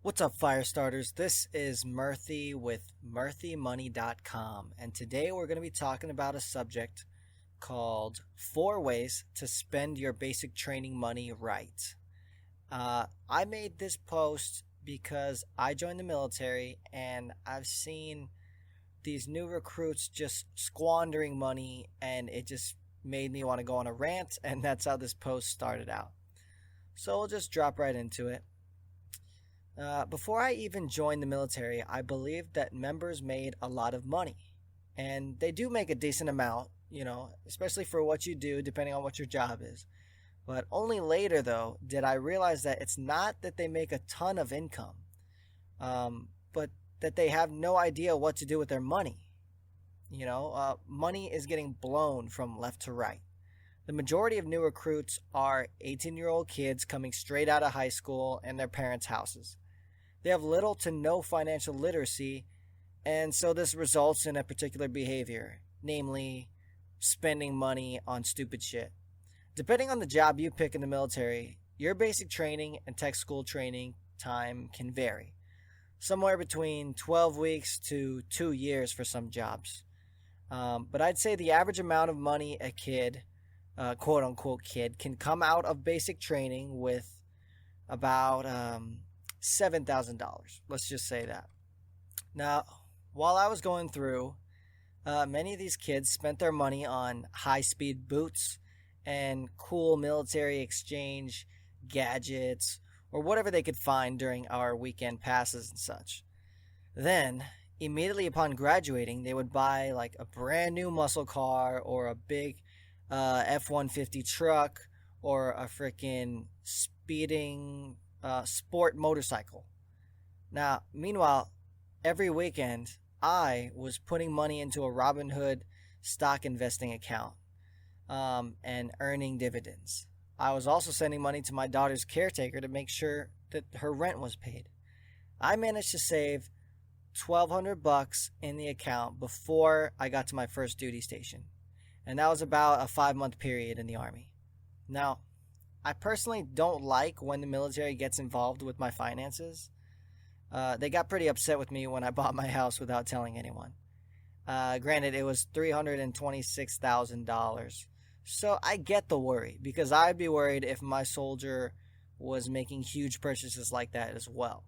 What's up, Firestarters? This is Mirthy with MirthyMoney.com, and today we're going to be talking about a subject called 4 Ways to Spend Your Basic Training Money Right. I made this post because I joined the military and I've seen these new recruits just squandering money, and it just made me want to go on a rant, and that's how this post started out. So we'll just drop right into it. Before I even joined the military, I believed that members made a lot of money. And they do make a decent amount, especially for what you do, depending on what your job is. But only later, though, did I realize that it's not that they make a ton of income, but that they have no idea what to do with their money. Money is getting blown from left to right. The majority of new recruits are 18-year-old kids coming straight out of high school and their parents' houses. They have little to no financial literacy, and so this results in a particular behavior, namely spending money on stupid shit. Depending on the job you pick in the military, your basic training and tech school training time can vary, somewhere between 12 weeks to 2 years for some jobs. But I'd say the average amount of money a kid, quote-unquote kid, can come out of basic training with about $7,000. Let's just say that. Now, while I was going through, many of these kids spent their money on high-speed boots and cool military exchange gadgets or whatever they could find during our weekend passes and such. Then, immediately upon graduating, they would buy like a brand new muscle car or a big F-150 truck or a freaking speeding sport motorcycle. Now, meanwhile, every weekend, I was putting money into a Robinhood stock investing account and earning dividends. I was also sending money to my daughter's caretaker to make sure that her rent was paid. I managed to save $1,200 in the account before I got to my first duty station, and that was about a 5-month period in the Army. Now, I personally don't like when the military gets involved with my finances. They got pretty upset with me when I bought my house without telling anyone. Granted, it was $326,000. So I get the worry, because I'd be worried if my soldier was making huge purchases like that as well.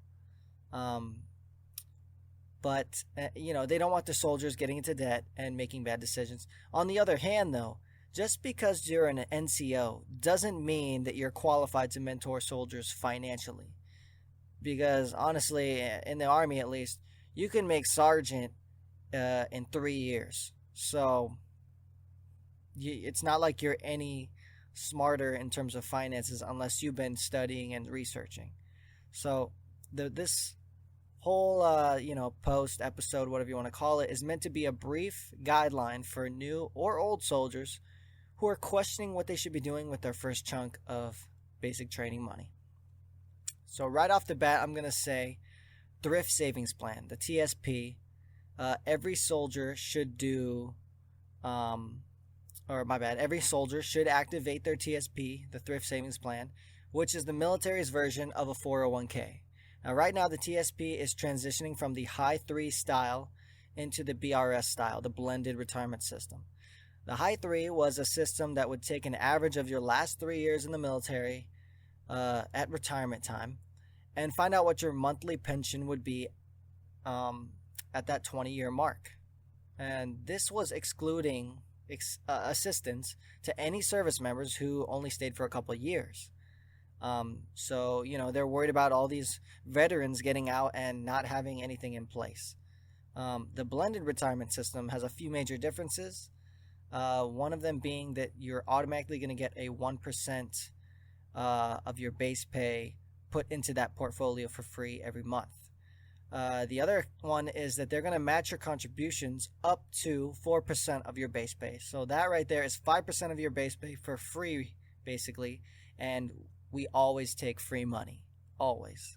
But they don't want the soldiers getting into debt and making bad decisions. On the other hand, though, just because you're an NCO doesn't mean that you're qualified to mentor soldiers financially. Because honestly, in the Army at least, you can make sergeant in 3 years. So it's not like you're any smarter in terms of finances unless you've been studying and researching. So this whole post, episode, whatever you want to call it, is meant to be a brief guideline for new or old soldiers who are questioning what they should be doing with their first chunk of basic training money. So right off the bat, I'm going to say thrift savings plan, the TSP. Every soldier should every soldier should activate their TSP, the thrift savings plan, which is the military's version of a 401k. Now, right now, the TSP is transitioning from the High 3 style into the BRS style, the blended retirement system. The High 3 was a system that would take an average of your last 3 years in the military at retirement time and find out what your monthly pension would be at that 20-year mark. And this was excluding assistance to any service members who only stayed for a couple of years. So they're worried about all these veterans getting out and not having anything in place. The blended retirement system has a few major differences. One of them being that you're automatically going to get a 1% of your base pay put into that portfolio for free every month. The other one is that they're going to match your contributions up to 4% of your base pay. So that right there is 5% of your base pay for free, basically, and we always take free money, always.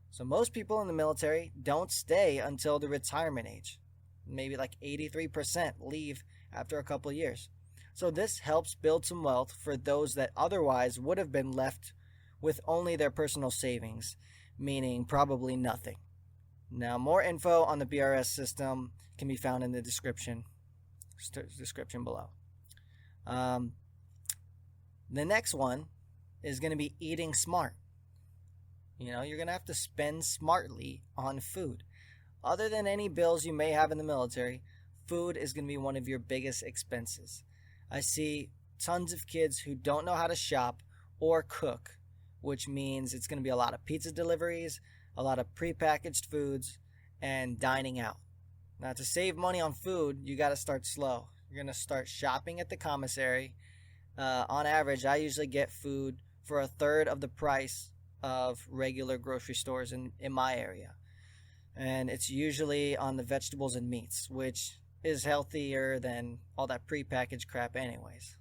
So most people in the military don't stay until the retirement age. Maybe like 83% leave after a couple of years. So this helps build some wealth for those that otherwise would have been left with only their personal savings, meaning probably nothing. Now, more info on the BRS system can be found in the description below. The next one is going to be eating smart. You're going to have to spend smartly on food. Other than any bills you may have in the military, food is going to be one of your biggest expenses. I see tons of kids who don't know how to shop or cook, which means it's going to be a lot of pizza deliveries, a lot of prepackaged foods, and dining out. Now, to save money on food, you got to start slow. You're going to start shopping at the commissary. On average, I usually get food for a third of the price of regular grocery stores in my area. And it's usually on the vegetables and meats, which is healthier than all that prepackaged crap anyways.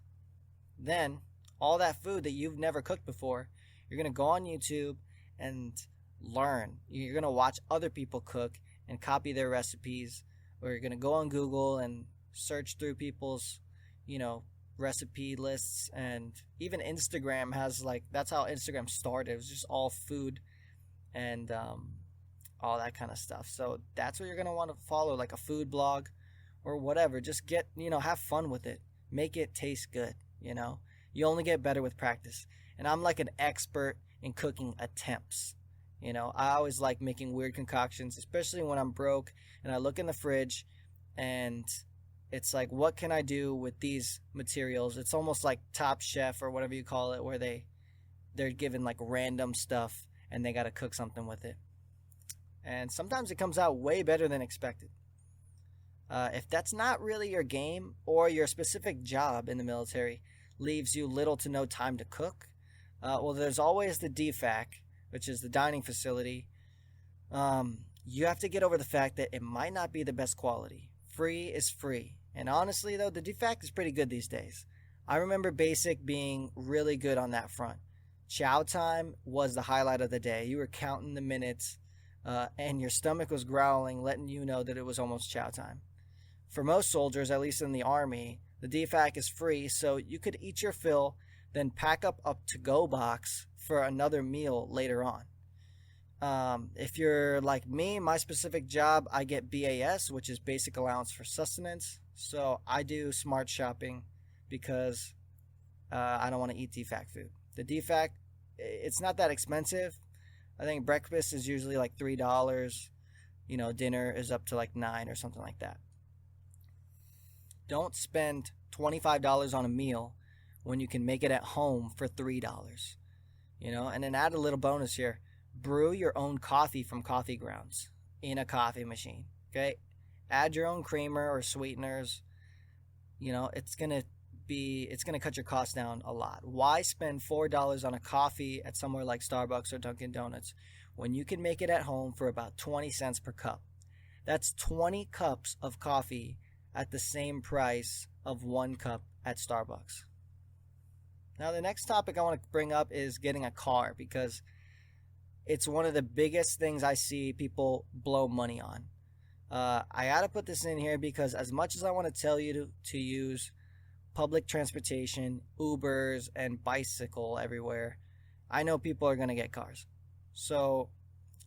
Then, all that food that you've never cooked before, you're going to go on YouTube and learn. You're going to watch other people cook and copy their recipes, or you're going to go on Google and search through people's, recipe lists. And even Instagram has, that's how Instagram started. It was just all food and all that kind of stuff. So that's what you're going to want to follow, like a food blog or whatever. Just get, have fun with it. Make it taste good, You only get better with practice. And I'm like an expert in cooking attempts. I always like making weird concoctions, especially when I'm broke and I look in the fridge and it's like, what can I do with these materials? It's almost like Top Chef or whatever you call it, where they're given like random stuff and they got to cook something with it. And sometimes it comes out way better than expected. If that's not really your game, or your specific job in the military leaves you little to no time to cook, well, there's always the DFAC, which is the dining facility. You have to get over the fact that it might not be the best quality. Free is free. And honestly, though, the DFAC is pretty good these days. I remember basic being really good on that front. Chow time was the highlight of the day. You were counting the minutes, and your stomach was growling, letting you know that it was almost chow time. For most soldiers, at least in the Army, the DFAC is free, so you could eat your fill, then pack up a to-go box for another meal later on. If you're like me, my specific job, I get BAS, which is Basic Allowance for Sustenance. So I do smart shopping because I don't want to eat DFAC food. The DFAC, it's not that expensive. I think breakfast is usually like $3. Dinner is up to like $9 or something like that. Don't spend $25 on a meal when you can make it at home for $3. And then add a little bonus here. Brew your own coffee from coffee grounds in a coffee machine. Okay? Add your own creamer or sweeteners. It's gonna cut your costs down a lot. Why spend $4 on a coffee at somewhere like Starbucks or Dunkin' Donuts when you can make it at home for about 20 cents per cup? That's 20 cups of coffee at the same price of 1 cup at Starbucks. Now, the next topic I want to bring up is getting a car, because it's one of the biggest things I see people blow money on. I got to put this in here because as much as I want to tell you to use public transportation, Ubers, and bicycle everywhere, I know people are going to get cars. So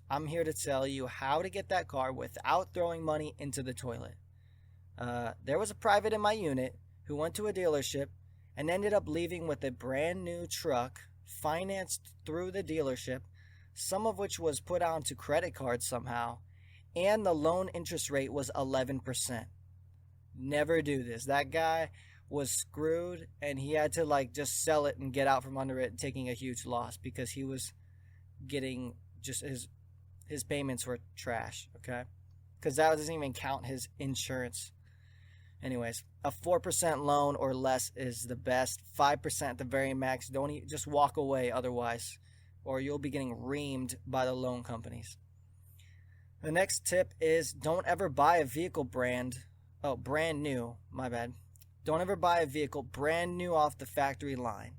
I'm here to tell you how to get that car without throwing money into the toilet. There was a private in my unit who went to a dealership and ended up leaving with a brand new truck financed through the dealership, some of which was put onto credit cards somehow, and the loan interest rate was 11%. Never do this. That guy was screwed, and he had to just sell it and get out from under it, taking a huge loss because he was getting just his payments were trash, okay? Because that doesn't even count his insurance. Anyways, a 4% loan or less is the best. 5% at the very max. Don't just walk away otherwise, or you'll be getting reamed by the loan companies. The next tip is don't ever buy a vehicle brand new, my bad. Don't ever buy a vehicle brand new off the factory line.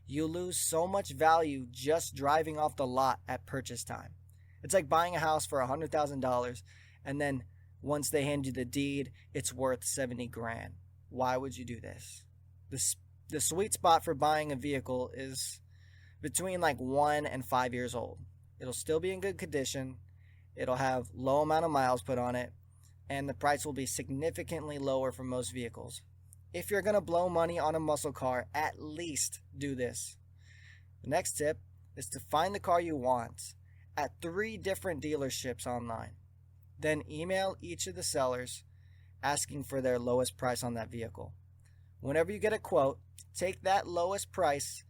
You lose so much value just driving off the lot at purchase time. It's like buying a house for $100,000 and then once they hand you the deed, it's worth $70,000. Why would you do this? The sweet spot for buying a vehicle is between 1 and 5 years old. It'll still be in good condition. It'll have low amount of miles put on it, and the price will be significantly lower for most vehicles. If you're going to blow money on a muscle car, at least do this. The next tip is to find the car you want at 3 different dealerships online. Then email each of the sellers asking for their lowest price on that vehicle. Whenever you get a quote, take that lowest price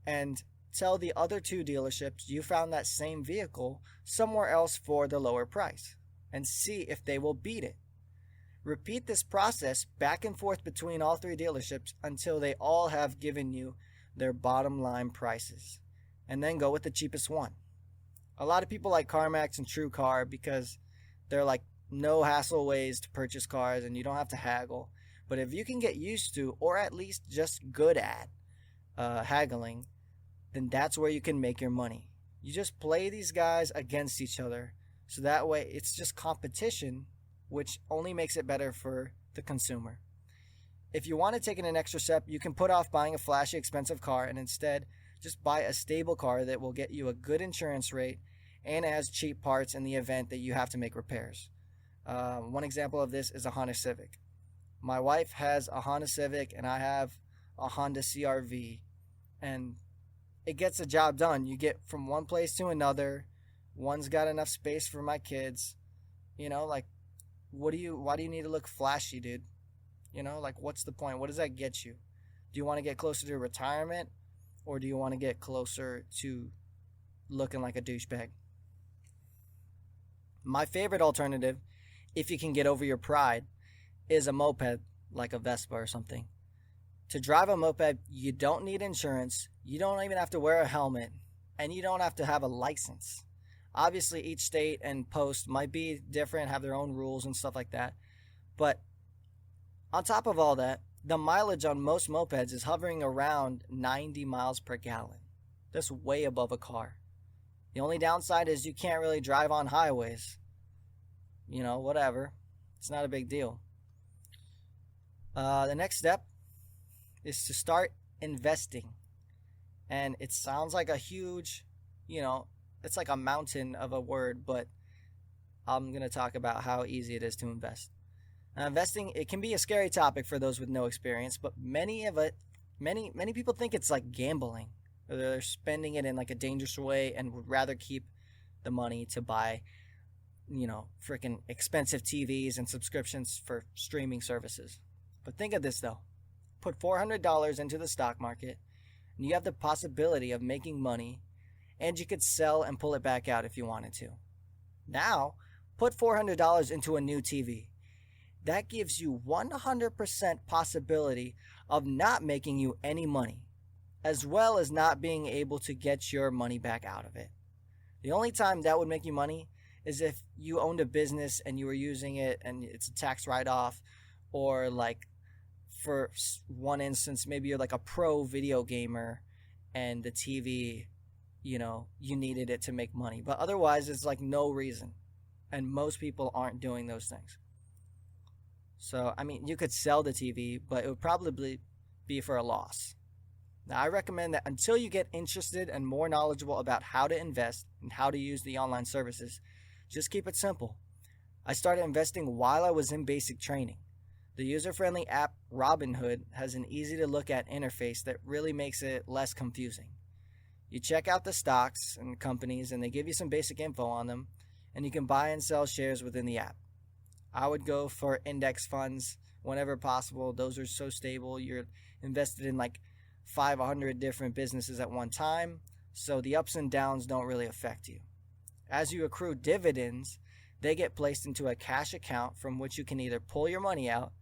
and tell the other 2 dealerships you found that same vehicle somewhere else for the lower price and see if they will beat it. Repeat this process back and forth between all 3 dealerships until they all have given you their bottom line prices, and then go with the cheapest one. A lot of people like CarMax and TrueCar because they're like no hassle ways to purchase cars and you don't have to haggle. But if you can get used to, or at least just good at, haggling, then that's where you can make your money. You just play these guys against each other, so that way it's just competition, which only makes it better for the consumer. If you want to take it an extra step, you can put off buying a flashy, expensive car and instead just buy a stable car that will get you a good insurance rate and has cheap parts in the event that you have to make repairs. One example of this is a Honda Civic. My wife has a Honda Civic and I have a Honda CR-V, and it gets the job done. You get from one place to another. One's got enough space for my kids. Like, why do you need to look flashy, dude? Like, what's the point? What does that get you? Do you want to get closer to retirement, or do you want to get closer to looking like a douchebag? My favorite alternative, if you can get over your pride, is a moped, like a Vespa or something. To drive a moped, you don't need insurance, you don't even have to wear a helmet, and you don't have to have a license. Obviously, each state and post might be different, have their own rules and stuff like that. But on top of all that, the mileage on most mopeds is hovering around 90 miles per gallon. That's way above a car. The only downside is you can't really drive on highways. Whatever. It's not a big deal. The next step is to start investing. And it sounds like a huge, it's like a mountain of a word, but I'm going to talk about how easy it is to invest. Now, investing, it can be a scary topic for those with no experience, but many people think it's like gambling. Or they're spending it in like a dangerous way and would rather keep the money to buy, freaking expensive TVs and subscriptions for streaming services. But think of this though. Put $400 into the stock market, and you have the possibility of making money, and you could sell and pull it back out if you wanted to. Now, put $400 into a new TV. That gives you 100% possibility of not making you any money, as well as not being able to get your money back out of it. The only time that would make you money is if you owned a business and you were using it and it's a tax write-off, or like for one instance, maybe you're like a pro video gamer and the TV, you needed it to make money. But otherwise, it's like no reason. And most people aren't doing those things. So, you could sell the TV, but it would probably be for a loss. Now, I recommend that until you get interested and more knowledgeable about how to invest and how to use the online services, just keep it simple. I started investing while I was in basic training. The user-friendly app Robinhood has an easy-to-look-at interface that really makes it less confusing. You check out the stocks and companies, and they give you some basic info on them, and you can buy and sell shares within the app. I would go for index funds whenever possible. Those are so stable. You're invested in like 500 different businesses at one time, so the ups and downs don't really affect you. As you accrue dividends, they get placed into a cash account from which you can either pull your money out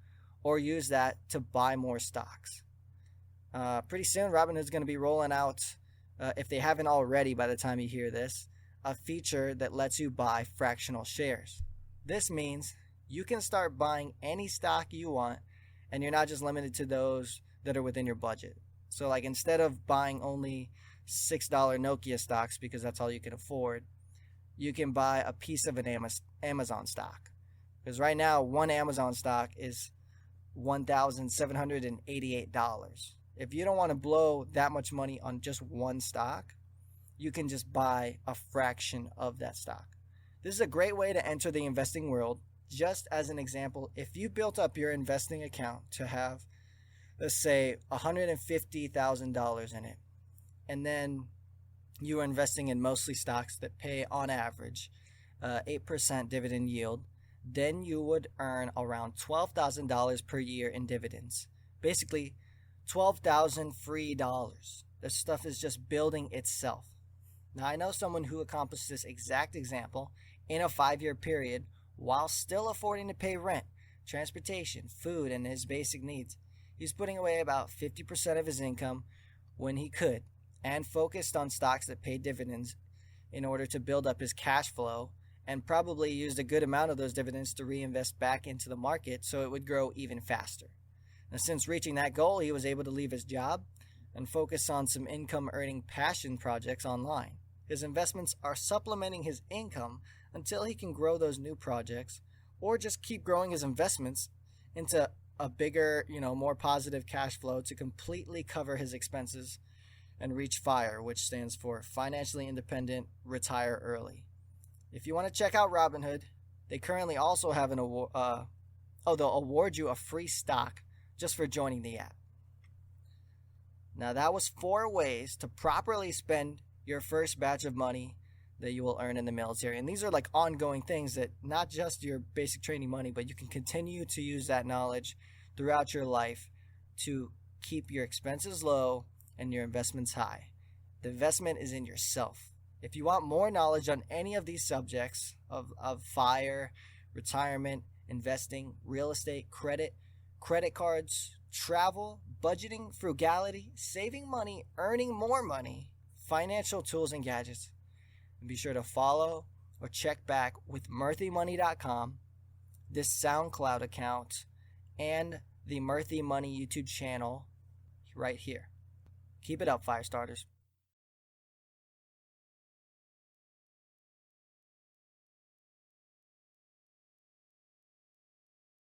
or use that to buy more stocks. Pretty soon, Robinhood's going to be rolling out, if they haven't already by the time you hear this, a feature that lets you buy fractional shares. This means you can start buying any stock you want, and you're not just limited to those that are within your budget. So like instead of buying only $6 Nokia stocks because that's all you can afford, you can buy a piece of an Amazon stock. Because right now, one Amazon stock is $1,788. If you don't want to blow that much money on just one stock, you can just buy a fraction of that stock. This is a great way to enter the investing world. Just as an example, if you built up your investing account to have, let's say, $150,000 in it, and then you are investing in mostly stocks that pay on average 8% dividend yield, then you would earn around $12,000 per year in dividends. Basically, $12,000 free dollars. This stuff is just building itself. Now, I know someone who accomplished this exact example in a 5-year period while still affording to pay rent, transportation, food, and his basic needs. He's putting away about 50% of his income when he could and focused on stocks that paid dividends in order to build up his cash flow, and probably used a good amount of those dividends to reinvest back into the market so it would grow even faster. Now, since reaching that goal, he was able to leave his job and focus on some income-earning passion projects online. His investments are supplementing his income until he can grow those new projects, or just keep growing his investments into a bigger, more positive cash flow to completely cover his expenses and reach FIRE, which stands for Financially Independent, Retire Early. If you want to check out Robinhood, they currently also have an award. They'll award you a free stock just for joining the app. Now, that was 4 ways to properly spend your first batch of money that you will earn in the military. And these are like ongoing things that not just your basic training money, but you can continue to use that knowledge throughout your life to keep your expenses low and your investments high. The investment is in yourself. If you want more knowledge on any of these subjects of FIRE, retirement, investing, real estate, credit cards, travel, budgeting, frugality, saving money, earning more money, financial tools and gadgets, and be sure to follow or check back with MirthyMoney.com, this SoundCloud account, and the MirthyMoney YouTube channel right here. Keep it up, FIREStarters.